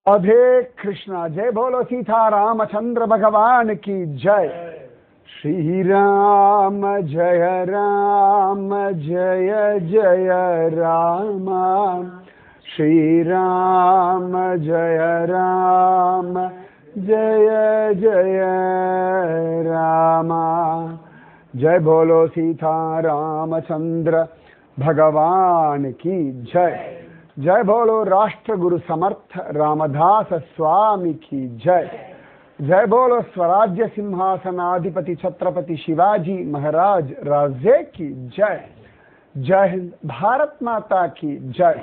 राधे कृष्णा। जय बोलो सीता रामचंद्र भगवान की जय। श्री राम जय जय राम। श्री राम जय जय राम। जय बोलो सीता रामचंद्र भगवान की जय। जय बोलो राष्ट्र गुरु समर्थ रामदास स्वामी की जय। जय बोलो स्वराज्य सिंहासनाधिपति छत्रपति शिवाजी महाराज राजे की जय। जय हिंद, भारत माता की जय।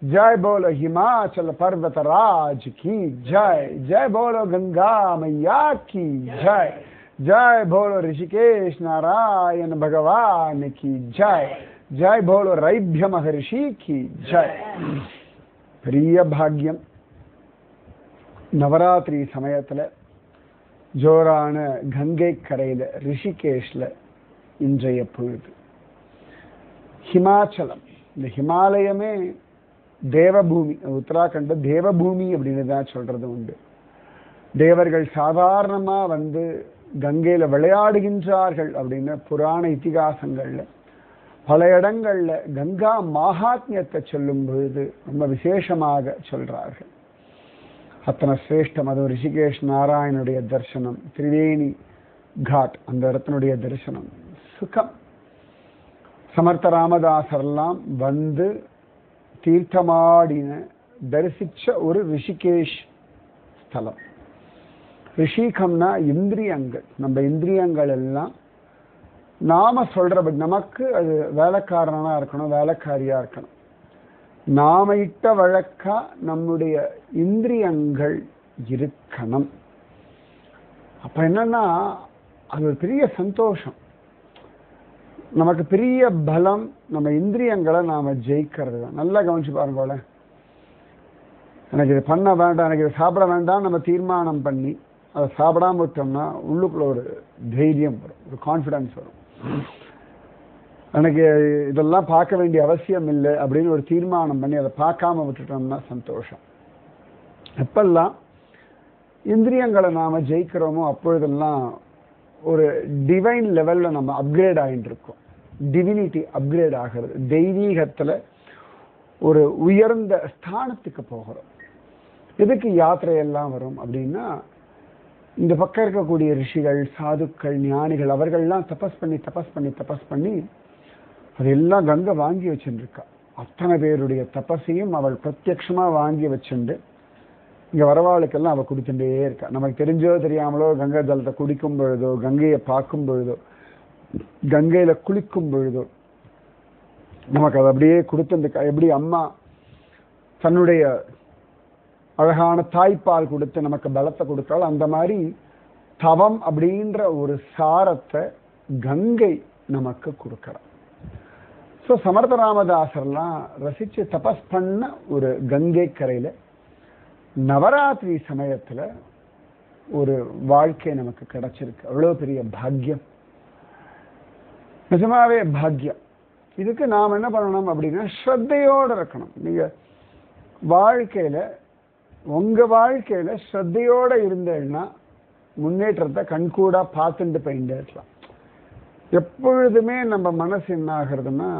जय बोलो हिमाचल पर्वत राज की जय। जय बोलो गंगा मैया की जय। जय बोलो ऋषिकेश नारायण भगवान की जय। जय बोलो रैभ्य महर्षि की जय। பெரிய பாக்கியம். நவராத்திரி சமயத்துல ஜோரான கங்கை கரையில ரிஷிகேஷ்ல இன்றைய பொழுது ஹிமாச்சலம், இந்த ஹிமாலயமே தேவபூமி, உத்தராகண்ட தேவபூமி அப்படின்னு தான் சொல்றது உண்டு. தேவர்கள் சாதாரணமா வந்து கங்கையில விளையாடுகின்றார்கள் அப்படின்னு புராண இதிகாசங்கள்ல பல இடங்கள்ல கங்கா மகாத்மியத்தை சொல்லும் பொழுது ரொம்ப விசேஷமாக சொல்றார்கள். அத்தனை சிரேஷ்டம். அது ரிஷிகேஷ் நாராயணுடைய தரிசனம், திரிவேணி காட் அந்த இடத்தினுடைய தரிசனம் சுகம். சமர்த்த ராமதாசரெல்லாம் வந்து தீர்த்தமாடின தரிசிச்ச ஒரு ரிஷிகேஷ் ஸ்தலம். ரிஷிகம்னா இந்திரியங்கள். நம்ம இந்திரியங்கள் எல்லாம் நாம சொல்றபடி, நமக்கு அது வேலைக்காரனா இருக்கணும், வேலைக்காரியா இருக்கணும். நாம இட்ட வழக்கா நம்முடைய இந்திரியங்கள் இருக்கணும். அப்ப என்னன்னா அது ஒரு பெரிய சந்தோஷம், நமக்கு பெரிய பலம். நம்ம இந்திரியங்களை நாம ஜெயிக்கிறது தான். நல்லா கவனிச்சு பாருங்களேன். எனக்கு இது பண்ண வேண்டாம், எனக்கு இது சாப்பிட வேண்டாம், நம்ம தீர்மானம் பண்ணி அதை சாப்பிடாம விட்டோம்னா உள்ளுக்குள்ள ஒரு தைரியம் வரும், ஒரு கான்ஃபிடன்ஸ் வரும். எனக்கு இதெல்லாம் பார்க்க வேண்டிய அவசியம் இல்லை அப்படின்னு ஒரு தீர்மானம் பண்ணி அதை பார்க்காம விட்டுட்டோம்னா சந்தோஷம். எப்பெல்லாம் இந்திரியங்களை நாம ஜெயிக்கிறோமோ அப்பொழுதெல்லாம் ஒரு டிவைன் லெவல்ல நம்ம அப்கிரேட் ஆகிட்டு இருக்கோம். டிவினிட்டி அப்கிரேட் ஆகிறது. தெய்வீகத்துல ஒரு உயர்ந்த ஸ்தானத்துக்கு போகிறோம். எதுக்கு யாத்திரையெல்லாம் வரும் அப்படின்னா, இந்த பக்கம் இருக்கக்கூடிய ரிஷிகள், சாதுக்கள், ஞானிகள் அவர்கள்லாம் தபஸ் பண்ணி அதெல்லாம் கங்கை வாங்கி வச்சுருக்கா. அத்தனை பேருடைய தபஸையும் அவள் பிரத்யட்சமா வாங்கி வச்சுண்டு இங்க வரவாளுக்கெல்லாம் அவள் கொடுத்துட்டே இருக்கா. நமக்கு தெரிஞ்சோ தெரியாமலோ கங்கை ஜலத்தை குடிக்கும் பொழுதோ, கங்கையை பார்க்கும் பொழுதோ, கங்கையில குளிக்கும் பொழுதோ நமக்கு அதை அப்படியே கொடுத்துருக்கா. எப்படி அம்மா தன்னுடைய அழகான தாய்ப்பால் கொடுத்து நமக்கு பலத்தை கொடுத்தாலும் அந்த மாதிரி தவம் அப்படின்ற ஒரு சாரத்தை கங்கை நமக்கு கொடுக்கிறார். ஸோ சமர்த்த ராமதாசர்லாம் ரசிச்சு தபஸ் பண்ண ஒரு கங்கை கரையில நவராத்திரி சமயத்துல ஒரு வாழ்க்கை நமக்கு கிடைச்சிருக்கு. அவ்வளவு பெரிய பாக்கியம், நிஜமாவே பாக்கியம். இதுக்கு நாம் என்ன பண்ணணும் அப்படின்னா ஸ்ரத்தையோடு இருக்கணும். நீங்க வாழ்க்கையில உங்க வாழ்க்கையில ஸ்ரத்தையோட இருந்தேன்னா முன்னேற்றத்தை கண்கூடா பார்த்துட்டு போயிட்டே இருக்கலாம். எப்பொழுதுமே நம்ம மனசு என்ன ஆகுறதுன்னா,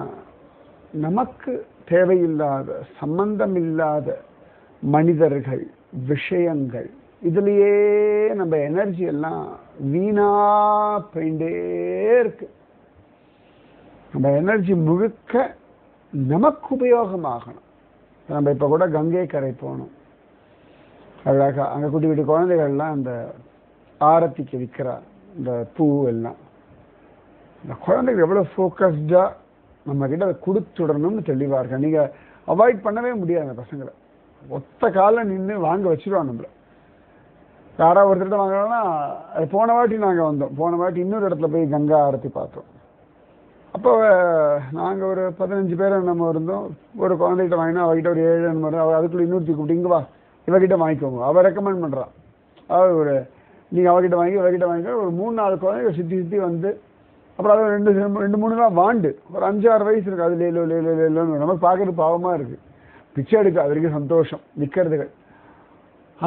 நமக்கு தேவையில்லாத சம்பந்தம் இல்லாத மனிதர்கள், விஷயங்கள், இதுலயே நம்ம எனர்ஜி எல்லாம் வீணா போயிட்டே இருக்கு. நம்ம எனர்ஜி முழுக்க நமக்கு உபயோகமாகணும். நம்ம இப்ப கூட கங்கை கரை போனோம். அழகா அங்கே குட்டி குட்டி குழந்தைகள்லாம் அந்த ஆரத்திக்கு விற்கிறா இந்த பூ எல்லாம். இந்த குழந்தைகள் எவ்வளோ ஃபோக்கஸ்டாக நம்ம கிட்ட அதை கொடுத்துடணும்னு தெளிவார்கள். நீங்கள் அவாய்ட் பண்ணவே முடியாது. அந்த பசங்களை ஒத்த காலில் நின்று வாங்க வச்சுருவாங்க. நம்மளை யாராவது ஒருத்தர்கிட்ட வாங்கினோம்னா, அது போன வாட்டி நாங்கள் வந்தோம், போன வாட்டி இன்னொரு இடத்துல போய் கங்கா ஆரத்தி பார்த்தோம். அப்போ நாங்கள் ஒரு 15 பேர் நம்ம இருந்தோம். ஒரு குழந்தைகிட்ட வாங்கினா அவகிட்ட ஒரு 7 நம்ம அதுக்குள்ளே இன்னொருத்தி கூப்பிட்டு இங்கே வா இவகிட்ட வாங்கிக்கோங்க, அவள் ரெக்கமெண்ட் பண்ணுறான். அதாவது ஒரு நீங்கள் அவகிட்ட வாங்கிக்க ஒரு 3-4 குழந்தைகள் சுற்றி வந்து, அப்புறம் அது 2-3 தான் வாண்டு, ஒரு 5-6 வயசு இருக்குது. அது லேலோன்னு நமக்கு பார்க்கறது பாவமாக இருக்குது. பிச்சை எடுக்க அது வரைக்கும் சந்தோஷம். விற்கிறதுகள்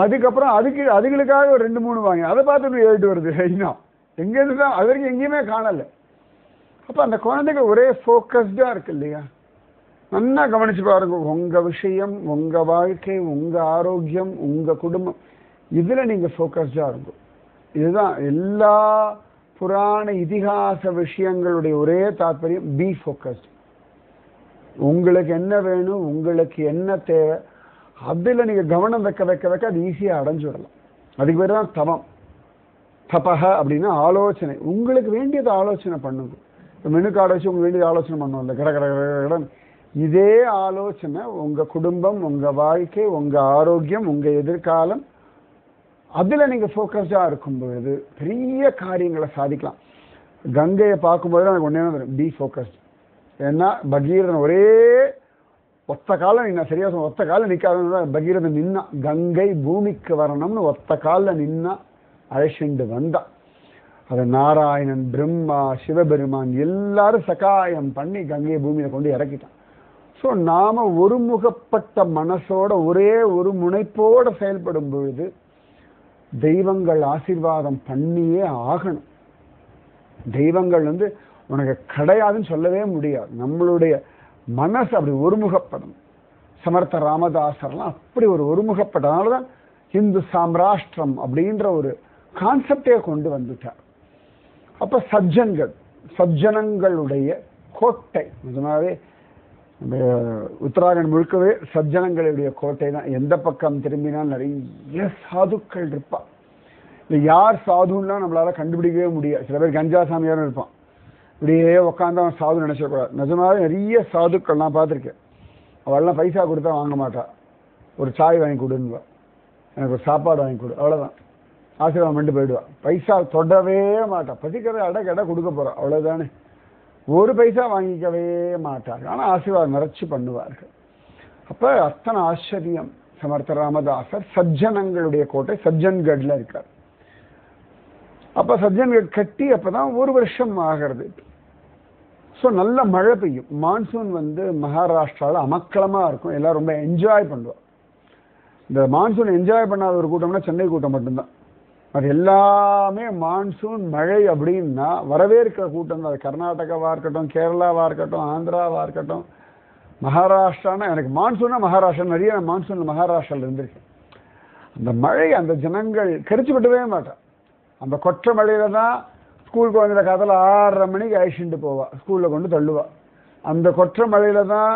அதுக்கப்புறம் அதுகளுக்காக ஒரு 2-3 வாங்கி அதை பார்த்து 7 வருது. இன்னும் எங்கேருந்து தான் அது வரைக்கும் எங்கேயுமே காணலை. அப்போ அந்த குழந்தைகள் ஒரே ஃபோக்கஸ்டாக இருக்கு இல்லையா? நல்லா கவனிச்சு பாருங்க. உங்க விஷயம், உங்க வாழ்க்கை, உங்க ஆரோக்கியம், உங்க குடும்பம், இதுல நீங்க ஃபோக்கஸ்டா இருக்கும். இதுதான் எல்லா புராண இதிகாச விஷயங்களுடைய ஒரே தாற்பயம், பி ஃபோக்கஸ்ட். உங்களுக்கு என்ன வேணும், உங்களுக்கு என்ன தேவை, அதுல நீங்க கவனம் வைக்க வைக்க வைக்க அது ஈஸியா அடைஞ்சுடலாம். அதுக்கு பேர் தான் தவம். தபக அப்படின்னா ஆலோசனை. உங்களுக்கு வேண்டியதை ஆலோசனை பண்ணுங்க. மெனு கார்டை வச்சு உங்களுக்கு வேண்டியது ஆலோசனை பண்ணுவோம் இல்லை, கட கட கடன். இதே ஆலோசனை உங்க குடும்பம், உங்க வாழ்க்கை, உங்க ஆரோக்கியம், உங்க எதிர்காலம், அதுல நீங்க ஃபோக்கஸ்டா இருக்கும் பொழுது பெரிய காரியங்களை சாதிக்கலாம். கங்கையை பார்க்கும்போது எனக்கு ஒன்னே வரும், பி ஃபோக்கஸ்ட். ஏன்னா பகீரதன் ஒரே ஒத்த காலம் நின்னா, சரியா சொன்ன, ஒத்த காலம் நிற்காத பகீரதன் நின்னா, கங்கை பூமிக்கு வரணும்னு ஒத்த காலில் நின்னா அழைச்சிண்டு வந்தான். அதை நாராயணன், பிரம்மா, சிவபெருமான் எல்லாரும் சகாயம் பண்ணி கங்கையை பூமியில கொண்டு இறக்கிட்டான். ஸோ நாம ஒருமுகப்பட்ட மனசோட ஒரே ஒரு முனைப்போட செயல்படும் பொழுது தெய்வங்கள் ஆசீர்வாதம் பண்ணியே ஆகணும். தெய்வங்கள் உனக்கு கிடையாதுன்னு சொல்லவே முடியாது. நம்மளுடைய மனசு அப்படி ஒருமுகப்படணும். சமர்த்த ராமதாசர்லாம் அப்படி ஒரு ஒருமுகப்பட்டதுனாலதான் இந்து சாம்ராஷ்டிரம் அப்படின்ற ஒரு கான்செப்டே கொண்டு வந்துட்டார். அப்ப சஜ்ஜன்கள், சஜ்ஜனங்களுடைய கோட்டை. நிஜமாவே உத்தராகண்ட் முழுக்கவே சஜ்ஜனங்களுடைய கோட்டை தான். எந்த பக்கம் திரும்பினால் நிறைய சாதுக்கள் இருப்பா. இல்லை யார் சாதுன்னா நம்மளால கண்டுபிடிக்கவே முடியாது. சில பேர் கஞ்சா சாமியாரும் இருப்பான். இப்படியே உட்காந்து அவன் சாது நினைச்சக்கூடாது. நிஜமாவே நிறைய சாதுக்கள் நான் பார்த்துருக்கேன். அவள்லாம் பைசா கொடுத்தா வாங்க மாட்டா. ஒரு சாய் வாங்கி கொடுன்னுவா, எனக்கு ஒரு சாப்பாடு வாங்கி கொடு, அவ்வளோதான். ஆசீர்வாதம் பண்ணிட்டு போயிடுவா. பைசா தொடவே மாட்டா. பசிக்கிறத அடை கொடுக்க போறா, அவ்வளவுதானே. ஒரு பைசா வாங்கிக்கவே மாட்டார்கள். ஆனால் ஆசீர்வாதம் நிறைச்சி பண்ணுவார்கள். அப்ப அத்தனை ஆச்சரியம். சமர்த்த ராமதாசர் சஜ்ஜனங்களுடைய கோட்டை சஜ்ஜன்கட்ல இருக்கார். அப்ப சஜ்ஜன்கட் கட்டி அப்பதான் 1 வருஷம் ஆகிறது. ஸோ நல்ல மழை பெய்யும். மான்சூன் மகாராஷ்டிராவில் அமக்கலமா இருக்கும். எல்லாரும் ரொம்ப என்ஜாய் பண்ணுவார். இந்த மான்சூன் என்ஜாய் பண்ணாத ஒரு கூட்டம்னா சென்னை கூட்டம் மட்டும்தான். அது எல்லாமே மான்சூன் மழை அப்படின்னா வரவேற்கிற கூட்டம் தான். அது கர்நாடகாவா இருக்கட்டும், கேரளாவா இருக்கட்டும், ஆந்திராவா இருக்கட்டும், மகாராஷ்டிரானா, எனக்கு மான்சூனா மகாராஷ்டிரா, நிறைய மான்சூன் மகாராஷ்டிராவில் இருந்திருக்கேன். அந்த மழை அந்த ஜனங்கள் கரிச்சு விட்டவே மாட்டான். அந்த கொற்ற மழையில தான் ஸ்கூல் குழந்தைல காதல 6:30 மணிக்கு அழிச்சுட்டு போவா, ஸ்கூல்ல கொண்டு தள்ளுவா. அந்த கொற்ற மழையில தான்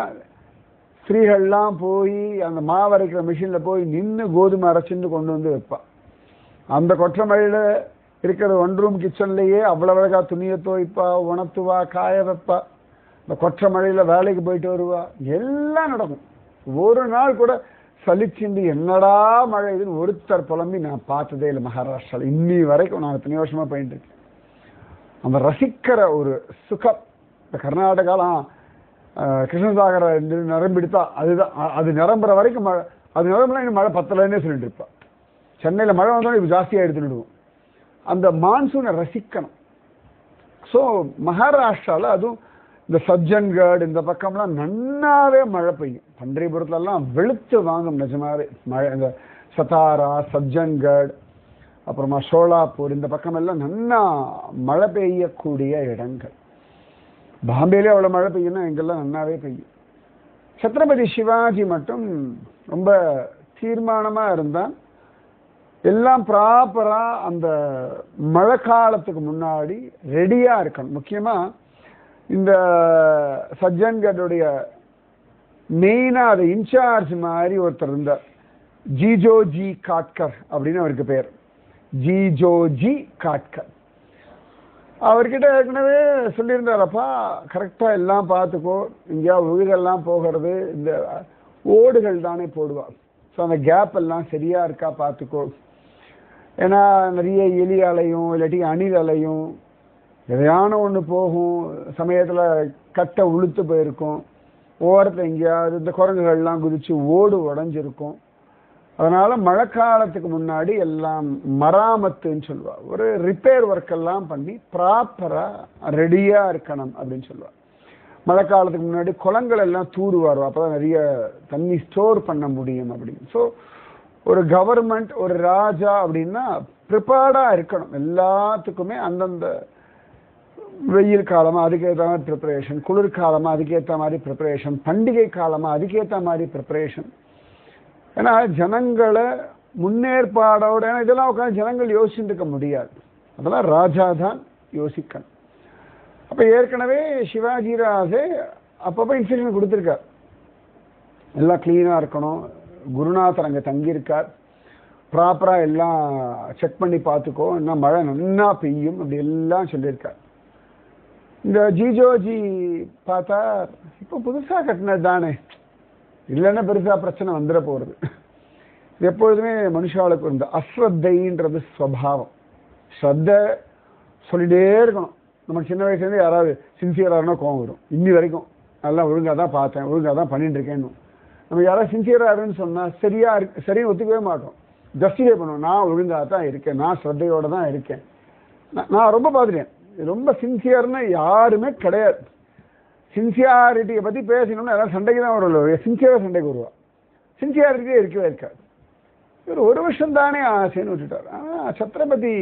ஸ்திரீகள்லாம் போய் அந்த மாவரைக்கிற மிஷின்ல போய் நின்று கோதுமை அரைச்சிட்டு கொண்டு வந்து வைப்பா. அந்த கொற்ற மழையில இருக்கிற 1 ரூம் கிச்சன்லேயே அவ்வளவு அழகா துணியை துவைப்பா, உணர்த்துவா, காய வைப்பா. இந்த கொற்ற மழையில வேலைக்கு போயிட்டு வருவா. எல்லாம் நடக்கும். ஒரு நாள் கூட சலிச்சிண்டு என்னடா மழை இதுன்னு ஒருத்தர் புலம்பி நான் பார்த்ததே இல்லை மகாராஷ்டிராவில். இன்னி வரைக்கும் நான் எத்தனை வருஷமா போயிட்டு இருக்கேன். அந்த ரசிக்கிற ஒரு சுகம். இந்த கர்நாடகாலாம் கிருஷ்ணசாகர நிரம்பிடுத்தா அதுதான். அது நிரம்புற வரைக்கும் மழை, அது நிரம்பலாம் இன்னும் மழை பத்தலைன்னே சொல்லிட்டு இருப்பா. சென்னையில் மழை வந்தாலும் இப்போ ஜாஸ்தியாக எடுத்துடுவோம். அந்த மான்சூனை ரசிக்கணும். ஸோ மகாராஷ்டிராவில் அதுவும் இந்த சஜ்ஜன்கட் இந்த பக்கம்லாம் நன்னாவே மழை பெய்யும். பண்டரிபுரத்துலலாம் வெளுத்து வாங்கும் நிஜமாவே மழை. இந்த சதாரா, சஜ்ஜன்கட், அப்புறமா சோலாப்பூர் இந்த பக்கம் எல்லாம் நன்னா மழை பெய்யக்கூடிய இடங்கள். பாம்பேலே அவ்வளோ மழை பெய்யும்னா எங்கெல்லாம் நன்னாவே பெய்யும். சத்ரபதி சிவாஜி மட்டும் ரொம்ப தீர்மானமாக இருந்தால் எல்லாம் ப்ராப்பரா அந்த மழை காலத்துக்கு முன்னாடி ரெடியா இருக்கணும். முக்கியமா இந்த சஜ்ஜன்கடுடைய மெயினா அதை இன்சார்ஜ் மாதிரி ஒருத்தர் இருந்தார், ஜிஜோஜி காட்கர் அப்படின்னு அவருக்கு பேர். ஜிஜோஜி காட்கர். அவர்கிட்ட ஏற்கனவே சொல்லியிருந்தாரப்பா, கரெக்டா எல்லாம் பார்த்துக்கோ, இங்கேயா உயிரெல்லாம் போகிறது, இந்த ஓடுகள் தானே போடுவார், ஸோ அந்த கேப் எல்லாம் சரியா இருக்கா பார்த்துக்கோ. ஏன்னா நிறைய எலி அலையும் இல்லாட்டி அணில் அலையும், எதையான ஒன்று போகும், சமயத்தில் கட்டை உளுத்து போயிருக்கும், ஓரத்தில் எங்கேயாவது இந்த குரங்குகள்லாம் குதிச்சு ஓடு உடஞ்சிருக்கும். அதனால மழை காலத்துக்கு முன்னாடி எல்லாம் மராமத்துன்னு சொல்லுவாள், ஒரு ரிப்பேர் ஒர்க் எல்லாம் பண்ணி ப்ராப்பரா ரெடியா இருக்கணும் அப்படின்னு சொல்லுவாள். மழை காலத்துக்கு முன்னாடி குளங்கள் எல்லாம் தூர்வாரும், அப்பதான் நிறைய தண்ணி ஸ்டோர் பண்ண முடியும் அப்படின்னு. ஸோ ஒரு கவர்மெண்ட் ஒரு ராஜா அப்படின்னா ப்ரிப்பேர்டா இருக்கணும். எல்லாத்துக்குமே அந்தந்த வெயில் காலமா அதுக்கேற்ற மாதிரி ப்ரிப்பரேஷன், குளிர்காலமா அதுக்கேற்ற மாதிரி ப்ரிப்பரேஷன், பண்டிகை காலமா அதுக்கேற்ற மாதிரி ப்ரிப்பரேஷன். ஏன்னா ஜனங்களை முன்னேற்பாடோட, ஏன்னா இதெல்லாம் உட்காந்து ஜனங்கள் யோசிச்சுட்டு இருக்க முடியாது. அதெல்லாம் ராஜா தான் யோசிக்கணும். அப்ப ஏற்கனவே சிவாஜி ராஜே அப்பப்போ இன்ஸ்ட்ரக்ஷன் கொடுத்துருக்கார், எல்லாம் கிளீனா இருக்கணும். குருநாதர் அங்கே தங்கியிருக்கார், ப்ராப்பரா எல்லாம் செக் பண்ணி பார்த்துக்கோ, இன்னும் மழை நன்னா பெய்யும் அப்படி எல்லாம் சொல்லியிருக்கார். இந்த ஜிஜோஜி பார்த்தா இப்போ புதுசா கட்டினது தானே, இல்லைன்னா பெருசா பிரச்சனை வந்துட போறது. எப்பொழுதுமே மனுஷாளுக்கு இந்த அஸ்ரத்தைன்றது ஸ்வபாவம். ஸ்ரத்த சொல்லிட்டே இருக்கணும். நம்ம சின்ன வயசுலேருந்து யாராவது சின்சியராகனா கோவம் வரும். இன்னி வரைக்கும் நல்லா ஒழுங்காக தான் பார்த்தேன், ஒழுங்காக தான் பண்ணிட்டு இருக்கேன்னு. நம்ம யாராவது சின்சியராகன்னு சொன்னால் சரியா இருக்கு சரின்னு ஒத்துக்கவே மாட்டோம், ஜஸ்டிஃபை பண்ணுவோம். நான் ஒழுங்காக தான் இருக்கேன், நான் ஸ்ரத்தையோடு தான் இருக்கேன். நான் ரொம்ப பார்த்துட்டேன், ரொம்ப சின்சியர்னு யாருமே கிடையாது. சின்சியாரிட்டியை பற்றி பேசணும்னா எல்லாம் சண்டைக்கு தான் வரும், சின்சியராக சண்டைக்கு வருவா. சின்சியாரிட்டியே இருக்கவே இருக்காது. ஒரு வருஷம் தானே ஆசைன்னு விட்டுட்டார். ஆனால் சத்ரபதி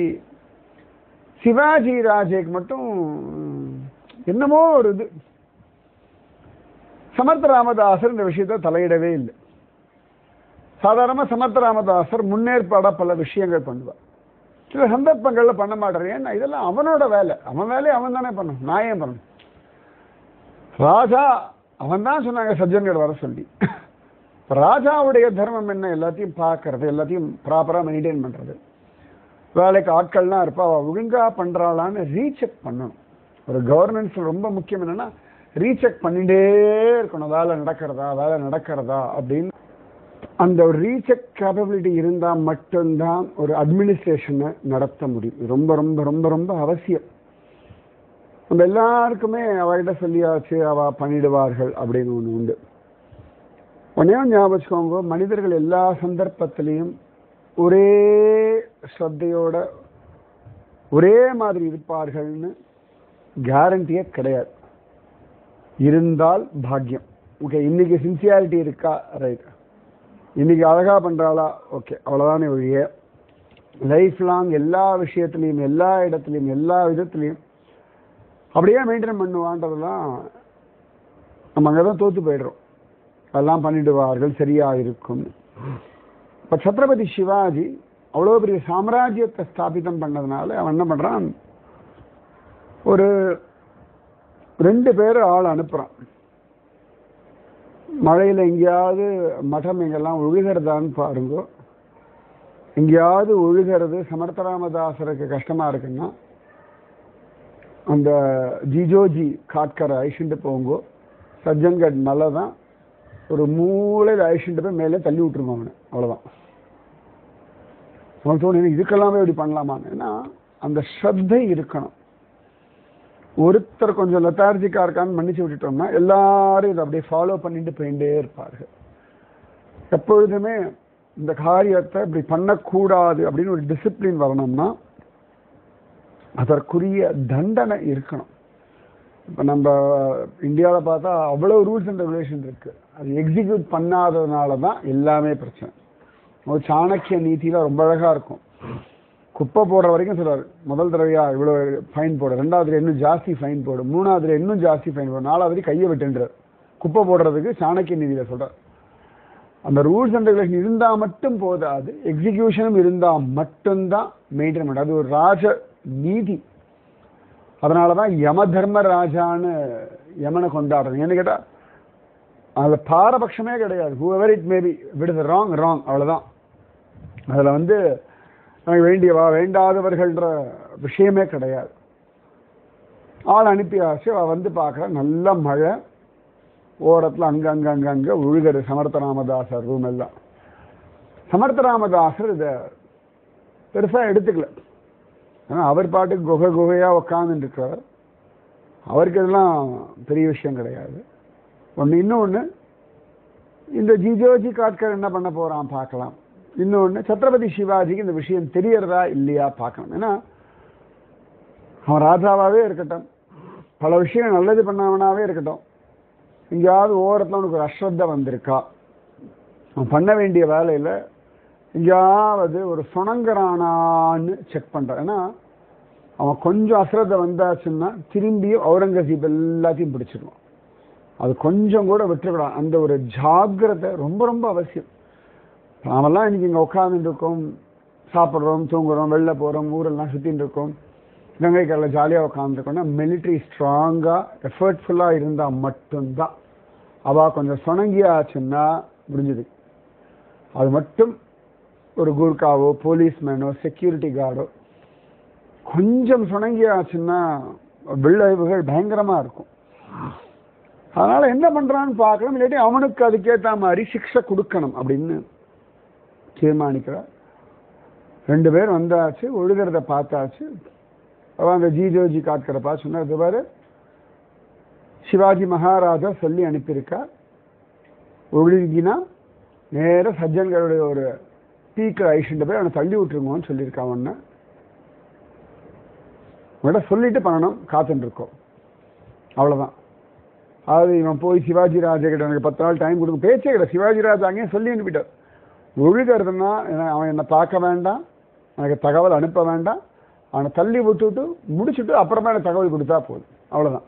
சிவாஜி ராஜேக்கு மட்டும் என்னமோ ஒரு இது. சமர்த்த ராமதாசர் இந்த விஷயத்தை தலையிடவே இல்லை. சாதாரணமாக சமர்த்த ராமதாசர் முன்னேற்பாடாக பல விஷயங்கள் பண்ணுவார், சில சந்தர்ப்பங்கள்ல பண்ண மாட்டார். ஏன்னா இதெல்லாம் அவனோட வேலை, அவன் வேலையை அவன் தானே பண்ணணும், நான் ஏன் பண்ணணும்? ராஜா அவன் தான் சொன்னாங்க சஜ்ஜன்கள் வர சொல்லி. ராஜாவுடைய தர்மம் என்ன? எல்லாத்தையும் பார்க்கறது, எல்லாத்தையும் ப்ராப்பராக மெயின்டைன் பண்ணுறது. வேலைக்கு ஆட்கள்லாம் இருப்பா, அவள் ஒழுங்காக பண்ணுறாளான்னு ரீசெக் பண்ணணும். ஒரு கவர்னன்ஸ் ரொம்ப முக்கியம் என்னென்னா ரீசெக் பண்ணிகிட்டே இருக்கணும், வேலை நடக்கிறதா அப்படின்னு. அந்த ஒரு ரீசெக் கேப்பபிலிட்டி இருந்தால் மட்டும்தான் ஒரு அட்மினிஸ்ட்ரேஷனை நடத்த முடியும். ரொம்ப ரொம்ப ரொம்ப ரொம்ப அவசியம். நம்ம எல்லாருக்குமே அவகிட்ட சொல்லியாச்சு, அவள் பண்ணிடுவார்கள் அப்படின்னு ஒன்று உண்டு. ஒன்றையும் ஞாபகம் வச்சுக்கோங்க, மனிதர்கள் எல்லா சந்தர்ப்பத்திலையும் ஒரே ஸ்ரத்தையோட ஒரே மாதிரி இருப்பார்கள்னு கேரண்டியே கிடையாது. இருந்தால் பாக்கியம். ஓகே, இன்னைக்கு சின்சியாரிட்டி இருக்கா, ரைட், இன்னைக்கு அழகா பண்றாளா, ஓகே, அவ்வளவுதானே ஒழிய லைஃப் லாங் எல்லா விஷயத்திலையும் எல்லா இடத்துலையும் எல்லா விதத்திலையும் அப்படியே மெயின்டைன் பண்ணுவான்றதெல்லாம் நம்ம அங்கதான் தோத்து போயிடுறோம். அதெல்லாம் பண்ணிடுவார்கள், சரியா இருக்கும். இப்ப சத்ரபதி சிவாஜி அவ்வளோ பெரிய சாம்ராஜ்யத்தை ஸ்தாபிதம் பண்ணதுனால அவன் என்ன பண்றான், ஒரு 2 பேர் ஆள் அனுப்புறான். மழையில எங்கேயாவது மடம் எங்கெல்லாம் ஒழுகிறதான்னு பாருங்க. எங்கேயாவது ஒழுகிறது சமர்த்தராமதாசருக்கு கஷ்டமா இருக்குன்னா அந்த ஜிஜோஜி காட்கரை ஐஷிண்டு போங்கோ, சஜ்ஜன்கட் மலை தான், ஒரு மூளையில் ஐஷிண்டு போய் மேலே தள்ளி விட்டுருங்க அவனை, அவ்வளோதான். நமக்கு தோணும் இதுக்கெல்லாமே இப்படி பண்ணலாமான்னு. ஏன்னா அந்த ஸ்ரத்தை இருக்கணும். ஒருத்தர் கொஞ்சம் லெத்தார்ஜிக்கா இருக்கான்னு மன்னிச்சு விட்டுட்டோம்னா எல்லாரும் இதை அப்படியே ஃபாலோ பண்ணிட்டு போயிட்டே இருப்பார்கள். எப்பொழுதுமே இந்த காரியத்தை இப்படி பண்ணக்கூடாது அப்படின்னு ஒரு டிசிப்ளின் வரணும்னா அதற்குரிய தண்டனை இருக்கணும். இப்போ நம்ம இந்தியாவில் பார்த்தா அவ்வளோ ரூல்ஸ் அண்ட் ரெகுலேஷன் இருக்கு, அது எக்ஸிக்யூட் பண்ணாததுனால தான் எல்லாமே பிரச்சனை. ஒரு சாணக்கிய நீதியில் ரொம்ப அழகாக இருக்கும். குப்பை போடுற வரைக்கும் சொல்றாரு, முதல் தடவையா இவ்வளோ ஃபைன் போடு, 2வது இன்னும் ஜாஸ்தி ஃபைன் போடு, 3வது இன்னும் ஜாஸ்தி ஃபைன் போடு, 4வது கையை விட்டுன்றார். குப்பை போடுறதுக்கு சாணக்கிய நீதியில் சொல்றார். அந்த ரூல்ஸ் அண்ட் ரெகுலேஷன் இருந்தால் மட்டும் போதாது, எக்ஸிக்யூஷனும் இருந்தால் மட்டும்தான் மெயின்டைன் பண்ண. அது ஒரு ராஜ நீதி. அதனால தான் யம தர்ம ராஜான்னு யமனை கொண்டாடுறது. ஏன்னு கேட்டால் அதில் பாரபட்சமே கிடையாது. Whoever it maybe, it is wrong wrong, அவ்வளோதான். அதில் வந்து வேண்டியவா வேண்டாதவர்கள்ன்ற விஷயமே கிடையாது. ஆள் அனுப்பியாச்சு, அவள் வந்து பார்க்குற நல்ல மழை, ஓரத்தில் அங்கங்கே ஒழுகிறது சமர்த்த ராமதாசர் ரூம் எல்லாம். சமர்த்த ராமதாசர் இதை பெருசாக எடுத்துக்கல. ஏன்னா அவர் பாட்டுக்கு குகையாக உக்காந்துட்டு இருக்கிறார், அவருக்கு இதெல்லாம் பெரிய விஷயம் கிடையாது. ஒன்று இன்னொன்று, இந்த ஜிஜோஜி காட்கர் என்ன பண்ண போகிறான் பார்க்கலாம். இன்னொன்று, சத்ரபதி சிவாஜிக்கு இந்த விஷயம் தெரியறதா இல்லையா பார்க்கணும். ஏன்னா அவன் ராஜாவாகவே இருக்கட்டும், பல விஷயம் நல்லது பண்ணவனாவே இருக்கட்டும், எங்கேயாவது ஓரத்தில் அவனுக்கு ஒரு அஸ்ரத்த வந்திருக்கா, அவன் பண்ண வேண்டிய வேலையில் எங்கேயாவது ஒரு சுணங்குறானான்னு செக் பண்றான். ஏன்னா அவன் கொஞ்சம் அசிரத்தை வந்தாச்சுன்னா திரும்பியும் அவுரங்கசீப் எல்லாத்தையும் பிடிச்சிருவான். அது கொஞ்சம் கூட விட்டுக்கூடாது. அந்த ஒரு ஜாக்கிரதை ரொம்ப ரொம்ப அவசியம். நாமெல்லாம் இன்னைக்கு இங்கே உட்காந்துட்டு இருக்கோம், சாப்பிட்றோம், தூங்குறோம், வெளில போகிறோம், ஊரெல்லாம் சுற்றின்னு இருக்கோம், கங்கை கரையில் ஜாலியாக உட்காந்துருக்கோம்னா மிலிட்ரி ஸ்ட்ராங்காக எஃபர்ட்ஃபுல்லாக இருந்தால் மட்டும்தான். அவள் கொஞ்சம் சுணங்கியாச்சுன்னா முடிஞ்சுது. அது மட்டும் ஒரு கூர்காவோ போலீஸ்மேனோ செக்யூரிட்டி கார்டோ கொஞ்சம் சுணங்கியாச்சுன்னா விளைவுகள் பயங்கரமாக இருக்கும். அதனால் என்ன பண்ணுறான்னு பார்க்கலாம். இல்லாட்டி அவனுக்கு அதுக்கேற்ற மாதிரி சிக்ஷை கொடுக்கணும் அப்படின்னு தீர்மானிக்கிறார். 2 பேர் வந்தாச்சு, ஒழுகிறத பார்த்தாச்சு. அவன் அந்த ஜிஜோஜி காட்கிறப்பா சொன்னார், இது பாரு சிவாஜி மகாராஜா சொல்லி அனுப்பியிருக்கா, ஒழுகினா நேர சஜ்ஜன்களுடைய ஒரு பீக்கில் ஐஷன்ட்டு போய் அவனை தள்ளி விட்டுருங்கன்னு சொல்லியிருக்கான். ஒன்று உங்கள்கிட்ட சொல்லிட்டு பண்ணணும், காத்துட்டு இருக்கோம், அவ்வளோதான். அதாவது இவன் போய் சிவாஜி ராஜா கிட்ட எனக்கு 10 நாள் டைம் கொடுங்க பேச்சே கிடையாது. சிவாஜி ராஜா அங்கேயும் சொல்லி அனுப்பிட்டார், ஒழுகிறதுனா அவன் என்னை பார்க்க வேண்டாம், எனக்கு தகவல் அனுப்ப வேண்டாம், அவனை தள்ளி விட்டுட்டு முடிச்சுட்டு அப்புறமா எனக்கு தகவல் கொடுத்தா போதும், அவ்வளோதான்.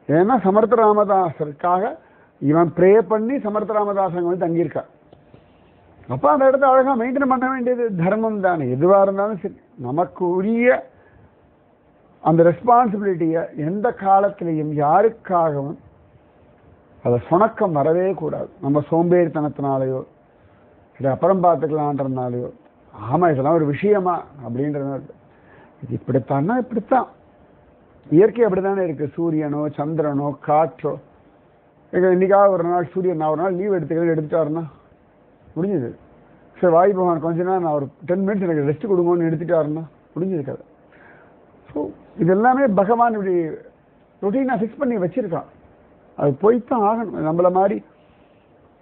ஏன்னா சமர்த்த ராமதாசருக்காக இவன் ப்ரே பண்ணி சமர்த்த ராமதாசங்க வந்து தங்கியிருக்கான். அப்போ அந்த இடத்த அழகாக மெயின்டைன் பண்ண வேண்டியது தர்மம் தானே. எதுவாக இருந்தாலும் சரி, நமக்கு உரிய அந்த ரெஸ்பான்சிபிலிட்டியை எந்த காலத்திலையும் யாருக்காகவும் அதை சுணக்கம் வரவே கூடாது. நம்ம சோம்பேறித்தனத்தினாலேயோ இதை அப்புறம் பார்த்துக்கலான்றதுனாலையோ ஆமாம் இதெல்லாம் ஒரு விஷயமா அப்படின்றது இது இப்படித்தான்னா இப்படித்தான். இயற்கை அப்படித்தானே இருக்குது. சூரியனோ சந்திரனோ காற்றோ, எங்கள் இன்றைக்காக ஒரு நாள் சூரியன் நான் ஒரு நாள் லீவ் எடுத்துட்டாருன்னா முடிஞ்சது. சரி வாயு பகவான் கொஞ்ச நேரம் நான் ஒரு 10 மினிட்ஸ் எனக்கு ரெஸ்ட் கொடுங்கன்னு எடுத்துட்டாருன்னா முடிஞ்சது கதை. ஸோ இது எல்லாமே பகவான் இப்படி ரொட்டீனாக ஃபிக்ஸ் பண்ணி வச்சுருக்கான். அது போய்த்தான் ஆகணும். நம்மளை மாதிரி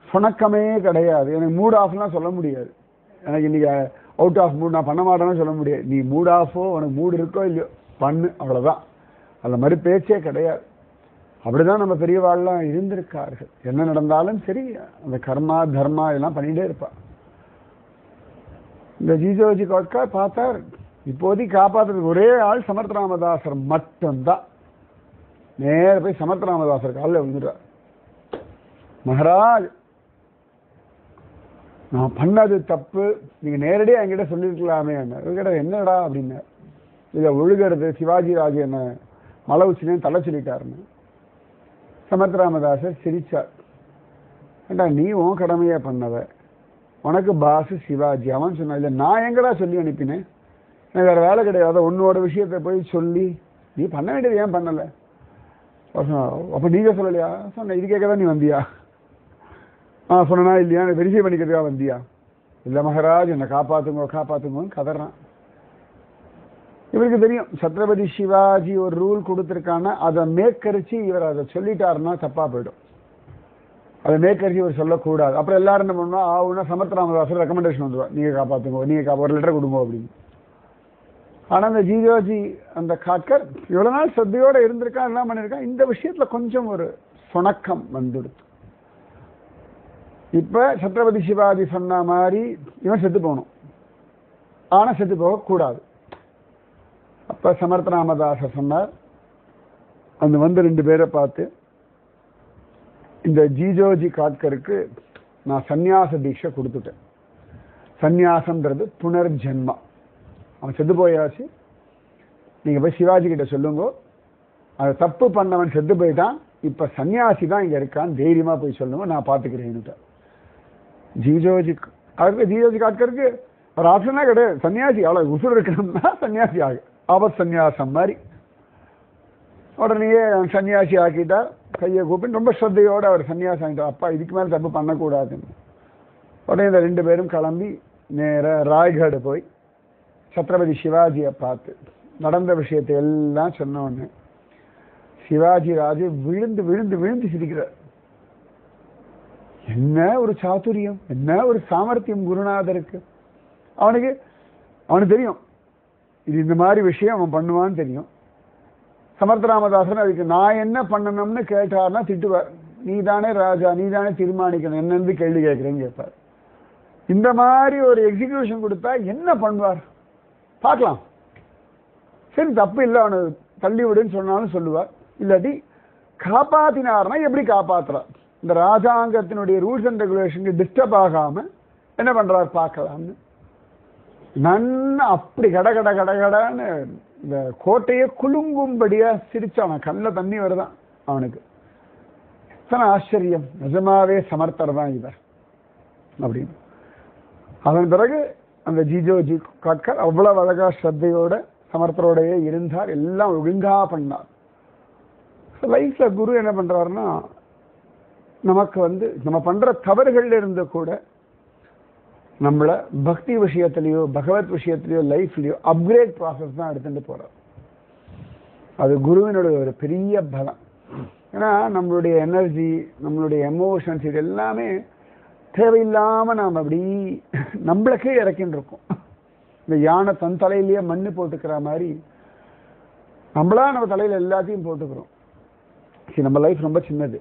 சுணக்கமே கிடையாது. எனக்கு மூட் ஆஃப்லாம் சொல்ல முடியாது. எனக்கு இன்றைக்கி அவுட் ஆஃப் மூட் நான் பண்ண மாட்டேன்னு சொல்ல முடியாது. நீ மூட் ஆஃபோ உனக்கு மூடு இருக்கோ இல்லையோ பண்ணு, அவ்வளோதான். அந்த மாதிரி பேச்சே கிடையாது. அப்படிதான் நம்ம பெரியவாள்லாம் இருந்திருக்கார்கள். என்ன நடந்தாலும் சரி அந்த கர்மா தர்மா எல்லாம் பண்ணிகிட்டே இருப்பாள். இந்த ஜிஜோஜி கோட்கா பார்த்தார், இப்போதைக்கு காப்பாற்றுறதுக்கு ஒரே ஆள் சமர்த்த ராமதாசர் மட்டும்தான். நேர போய் சமர்த்த ராமதாசர் காலில் விழுந்துட்டார். மகாராஜ் நான் பண்ணது தப்பு, நீங்கள் நேரடியாக என்கிட்ட சொல்லியிருக்கலாமே. என்ன என்னடா அப்படின்னு, இதை ஒழுகிறது சிவாஜி ராஜு என்ன மலை உச்சினேன்னு தலை சொல்லிட்டாருன்னு. சமர்த்த ராமதாசர் சிரிச்சார். ஏண்டா நீ உன் கடமையாக பண்ணவ, உனக்கு பாசு சிவாஜி. அவன் சொன்னான், இல்லை நான் எங்கடா சொல்லி அனுப்பினேன், எனக்கு வேறு வேலை கிடையாது, உன்னோட விஷயத்தை போய் சொல்லி நீ பண்ண வேண்டியது ஏன் பண்ணலை? அப்போ நீங்கள் சொல்லலையா? சொன்ன இது கேட்க தான் நீ வந்தியா? சொன்னா இல்லையா, வெரிஃபை பண்ணிக்கிறதுக்காக வந்தியா? இல்லை மகாராஜ் என்னை காப்பாற்றுங்கன்னு கதறான். இவருக்கு தெரியும் சத்ரபதி சிவாஜி ஒரு ரூல் கொடுத்துருக்கான்னா அதை மேற்கரிச்சு இவர் அதை சொல்லிட்டாருன்னா தப்பாக போயிடும். அதை மேற்கரிச்சு இவர் சொல்லக்கூடாது. அப்புறம் எல்லாரும் என்ன பண்ணுவோம், ஆகுனா சமர்த்த ராமதாசர் ரெக்கமெண்டேஷன் வந்துடுவா, நீங்கள் காப்பாற்றுங்க, நீங்கள் ஒரு லெட்டர் கொடுங்க அப்படின்னு. ஆனால் அந்த ஜிஜோஜி அந்த காட்கர் இவ்வளோ நாள் ஸ்ரத்தையோடு இருந்திருக்கான், எல்லாம் பண்ணியிருக்கான். இந்த விஷயத்தில் கொஞ்சம் ஒரு சுணக்கம் வந்துடுது. இப்போ சத்ரபதி சிவாஜி சொன்ன மாதிரி இவன் செத்து போகணும், ஆனால் செத்து போகக்கூடாது. அப்போ சமர்த்த ராமதாசர் சொன்னார், அந்த வந்து 2 பேரை பார்த்து, இந்த ஜிஜோஜி காட்கருக்கு நான் சந்நியாச தீட்சை கொடுத்துட்டேன். சந்நியாசம்ன்றது புனர்ஜென்மா. அவன் செத்து போயாச்சு, நீங்கள் போய் சிவாஜி கிட்ட சொல்லுங்க, அதை தப்பு பண்ணவன் செத்து போயிட்டான், இப்போ சன்னியாசி தான் இங்கே இருக்கான்னு தைரியமாக போய் சொல்லுங்க, நான் பார்த்துக்கிறேன்னுட்ட. ஜிஜோஜி காட்கருக்கு ஒரு ஆப்ஷனா கிடையாது. சன்னியாசி அவ்வளோ உசுர் இருக்கணும்னா சன்னியாசி ஆகு, ஆபத் சந்நியாசம் மாதிரி. உடனேயே சன்னியாசி ஆக்கிட்டா, கையை கூப்பிட்டு ரொம்ப ஸ்ரத்தையோடு அவர் சன்னியாசி ஆகிட்டார். அப்பா இதுக்கு மேலே தப்பு பண்ணக்கூடாதுன்னு. உடனே இந்த 2 பேரும் கிளம்பி நேர ராய்கடு போய் சத்ரபதி சிவாஜியை பார்த்து நடந்த விஷயத்தை எல்லாம் சொன்னோன்னு சிவாஜி ராஜு விழுந்து விழுந்து விழுந்து சிரிக்கிறார். என்ன ஒரு சாதுரியம், என்ன ஒரு சாமர்த்தியம் குருநாதருக்கு. அவனுக்கு தெரியும் இது இந்த மாதிரி விஷயம் அவன் பண்ணுவான்னு தெரியும். சமர்த்த ராமதாசன் அதுக்கு நான் என்ன பண்ணணும்னு கேட்டார்னா திட்டுவார். நீ தானே ராஜா, நீ தானே தீர்மானிக்கணும், என்னென்று கேள்வி கேட்குறேன்னு கேட்பார். இந்த மாதிரி ஒரு எக்ஸிகியூஷன் கொடுத்தா என்ன பண்ணுவார் பார்க்கலாம். சரி தப்பு இல்லை அவனை தள்ளி விடுன்னு சொன்னாலும் சொல்லுவார். இல்லாட்டி காப்பாத்தினார்னா எப்படி காப்பாத்துறார், இந்த ராஜாங்கத்தினுடைய ரூல்ஸ் அண்ட் ரெகுலேஷனுக்கு டிஸ்டர்ப் ஆகாம என்ன பண்றார் பார்க்கலாம்னு நன்னா அப்படி கட கட கடகடன்னு இந்த கோட்டையை குலுங்கும்படியா சிரிச்சான். கண்ணில் தண்ணி வருதான் அவனுக்கு. எத்தனை ஆச்சரியம், நிஜமாவே சமர்த்தர் தான் இவர் அப்படின்னு. அதன் பிறகு அந்த ஜிஜோஜி காட்கர் அவ்வளவு அழகா ஸ்ரத்தையோட சமர்த்தரோடையே இருந்தார், எல்லாம் ஒழுங்கா பண்ணார். லைஃப்ல குரு என்ன பண்றாருன்னா நமக்கு நம்ம பண்ற தவறுகள்ல இருந்து கூட நம்மள பக்தி விஷயத்திலேயோ பகவத் விஷயத்திலேயோ லைஃப்லயோ அப்கிரேட் ப்ராசஸ் தான் எடுத்துட்டு போறார். அது குருவினுடைய ஒரு பெரிய பலம். ஏன்னா நம்மளுடைய எனர்ஜி, நம்மளுடைய எமோஷன்ஸ் இது எல்லாமே தேவையில்லாம நாம் அப்படி நம்மளுக்கே இறக்கின்னு இருக்கோம். இந்த யானை தன் தலையிலேயே மண்ணு போட்டுக்கிற மாதிரி நம்மளா நம்ம தலையில எல்லாத்தையும் போட்டுக்கிறோம். சரி, நம்ம லைஃப் ரொம்ப சின்னது,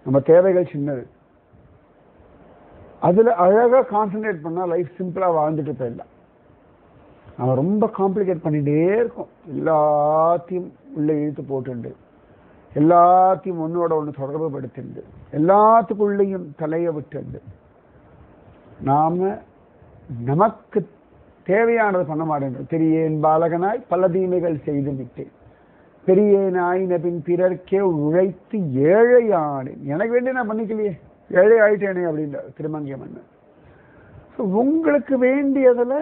நம்ம தேவைகள் சின்னது, அதுல அழகா கான்சென்ட்ரேட் பண்ணா லைஃப் சிம்பிளா வாழ்ந்துட்டு போயிடலாம். நம்ம ரொம்ப காம்ப்ளிகேட் பண்ணிட்டே இருக்கோம், எல்லாத்தையும் உள்ள இழுத்து போட்டுண்டு, எல்லாத்தையும் ஒன்னோட ஒன்று தொடர்பு படுத்திண்டு, எல்லாத்துக்குள்ளேயும் தலையை விட்டுண்டு நாம நமக்கு தேவையானது பண்ண மாட்டேங்கிறோம். பெரியேன் பாலகனாய் பல தீமைகள் செய்து விட்டேன், பெரியேனாய் நபின் பிறர்க்கே உழைத்து ஏழையானேன், எனக்கு வேண்டிய நான் பண்ணிக்கலையே, ஏழை ஆயிட்டேனே அப்படின்ற திருமங்கிய மன்னன். உங்களுக்கு வேண்டியதுல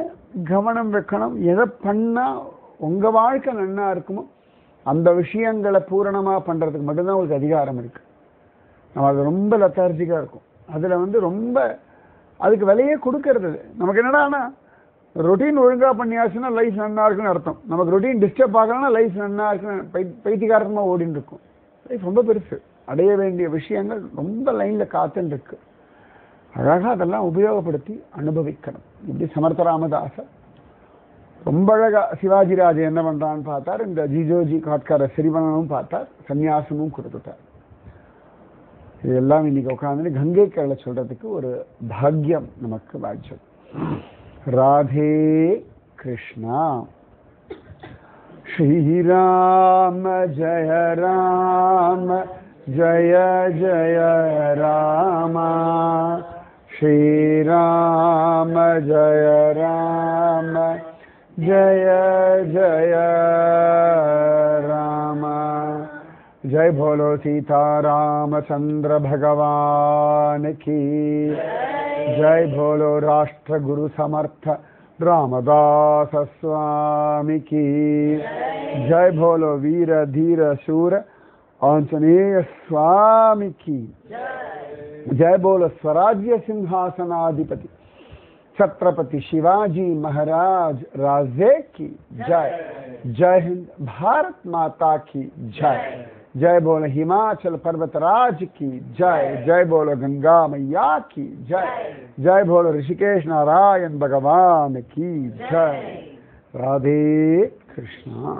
கவனம் வைக்கணும். எதை பண்ணா உங்க வாழ்க்கை நன்னா இருக்குமோ அந்த விஷயங்களை பூரணமா பண்றதுக்கு மட்டும்தான் உங்களுக்கு அதிகாரம் இருக்கு. நம்ம அது ரொம்ப லெத்தார்ஜிக்கா இருக்கும். அதுல ரொம்ப அதுக்கு விலையே கொடுக்கறது. நமக்கு என்னடானா ரொட்டீன் ஒழுங்கா பண்ணியாச்சுன்னா லைஃப் நன்னா இருக்குன்னு அர்த்தம். நமக்கு ரொட்டீன் டிஸ்டர்ப் ஆகலன்னா லைஃப் நன்னா இருக்குன்னு பைத்தியகாரமா ஓடின்னு இருக்கும். லைஃப் ரொம்ப பெருசு, அடைய வேண்டிய விஷயங்கள் ரொம்ப லைன்ல காத்துன்னு இருக்கு. அழகா அதெல்லாம் உபயோகப்படுத்தி அனுபவிக்கணும். இப்படி சமர்த்த ராமதாசர் ரொம்ப அழகா சிவாஜி ராஜா என்ன பண்றான்னு பார்த்தார், இந்த ஜிஜோஜி காட்கார சிறிவனும் பார்த்தார், சன்னியாசமும் கொடுத்துட்டார். இதெல்லாம் இன்னைக்கு உட்காந்து கங்கை கரையில சொல்றதுக்கு ஒரு பாக்கியம் நமக்கு வாய்ச்சது. ராதே கிருஷ்ணா. ஸ்ரீராம ஜய ராம ஜய ஜய ராம, ஸ்ரீராம ஜய ராம जय जय राम. जय बोलो सीता रामचंद्र भगवान की जय. बोलो राष्ट्र गुरु समर्थ रामदास स्वामी की जय. बोलो वीर धीर शूर आंजनेय स्वामी की जय. बोलो स्वराज्य सिंहासनाधिपति छत्रपति शिवाजी महाराज राजे की जय. जय हिंद, भारत माता की जय. जय बोलो हिमाचल पर्वतराज की जय. जय बोलो गंगा मैया की जय. जय बोलो ऋषिकेश नारायण भगवान की जय. राधे कृष्णा.